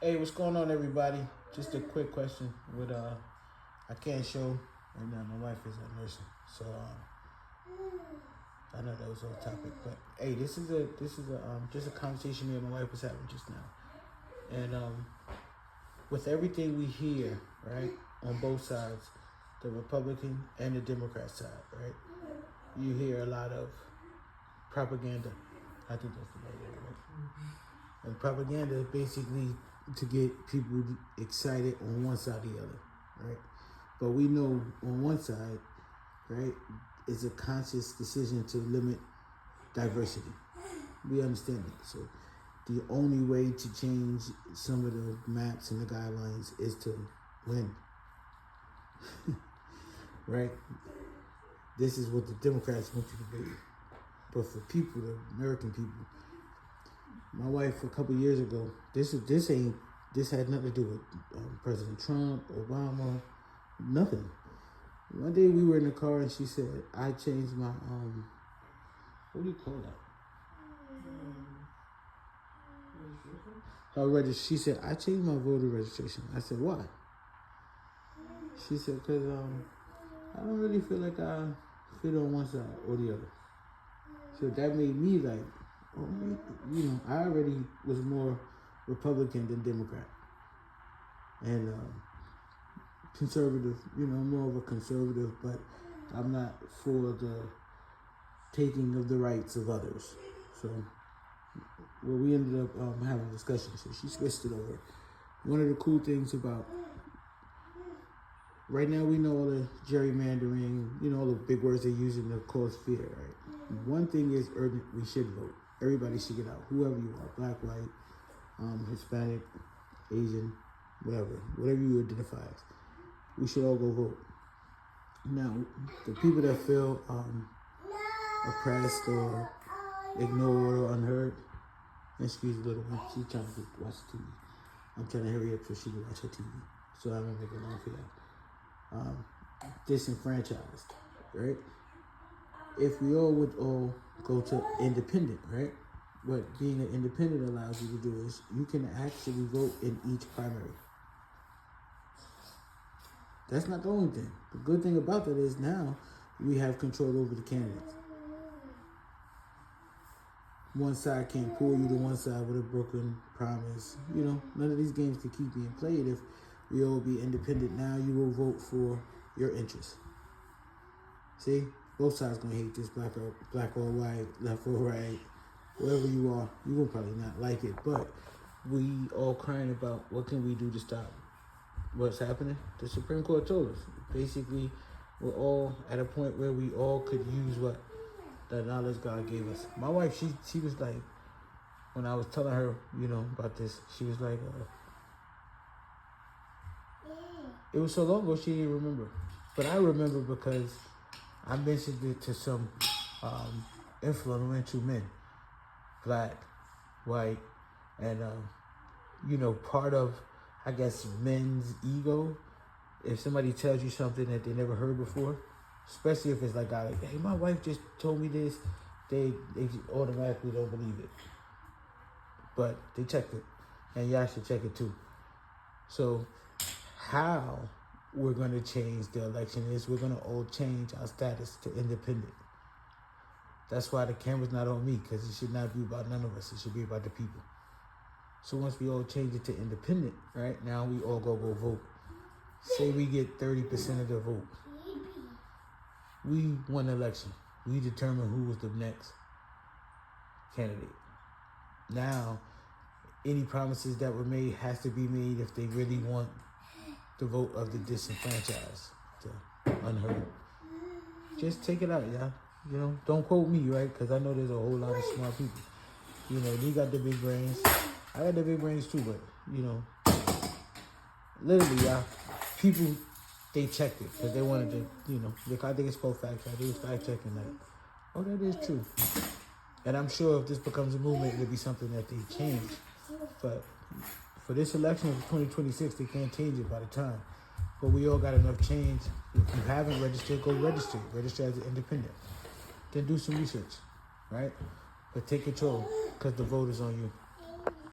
Hey, what's going on, everybody? Just a quick question. With I can't show right now. My wife is at nursing, so I know that was off topic. But hey, this is a just a conversation me and my wife was having just now. And with everything we hear, right, on both sides, the Republican and the Democrat side, right, you hear a lot of propaganda. I think that's the right word, right? And propaganda is basically to get people excited on one side or the other, right? But we know on one side, right, it's a conscious decision to limit diversity. We understand that. So the only way to change some of the maps and the guidelines is to win, right? This is what the Democrats want you to do. But for people, the American people, my wife a couple years ago, this had nothing to do with President Trump, Obama, nothing. One day we were in the car and she said, I changed my, what do you call that? Her registration. She said, I changed my voter registration. I said, why? She said, because I don't really feel like I fit on one side or the other. So that made me like, I already was more Republican than Democrat. And conservative, more of a conservative, but I'm not for the taking of the rights of others. So, we ended up having a discussion, so she switched it over. One of the cool things about, right now we know all the gerrymandering, all the big words they're using to cause fear, right? One thing is urgent, we should vote. Everybody should get out, whoever you are, black, white, Hispanic, Asian, whatever you identify as. We should all go vote. Now, the people that feel oppressed or ignored or unheard, excuse the little one, she's trying to watch TV. I'm trying to hurry up so she can watch her TV, so I don't make it long for that. Disenfranchised, right? If we all would all go to independent, right? What being an independent allows you to do is you can actually vote in each primary. That's not the only thing. The good thing about that is now we have control over the candidates. One side can't pull you to one side with a broken promise. None of these games can keep being played if we all be independent. Now you will vote for your interests. See? Both sides gonna hate this, black or white, left or right, wherever you are, you will probably not like it. But we all crying about what can we do to stop what's happening. The Supreme Court told us. Basically, we're all at a point where we all could use what the knowledge God gave us. My wife, she was like, when I was telling her, about this, she was like, it was so long ago she didn't remember. But I remember because I mentioned it to some influential men, black, white, and, part of, I guess, men's ego, if somebody tells you something that they never heard before, especially if it's like, hey, my wife just told me this, they automatically don't believe it. But they checked it, and y'all should check it too. So how we're going to change the election is we're going to all change our status to independent. That's why the camera's not on me, because it should not be about none of us. It should be about the people. So once we all change it to independent, right, now we all go vote. Say we get 30% of the vote. We won the election. We determine who was the next candidate. Now, any promises that were made has to be made if they really want the vote of the disenfranchised, the unheard. Just take it out, y'all. Don't quote me, right? Because I know there's a whole lot of smart people. They got the big brains. I got the big brains too, but, literally, y'all, people, they checked it because they wanted to, I think it's called fact check. They was fact checking like, oh, that is true. And I'm sure if this becomes a movement, it'll be something that they change. But for this election of 2026, they can't change it by the time. But we all got enough change. If you haven't registered, go register. Register as an independent. Then do some research, right? But take control because the vote is on you.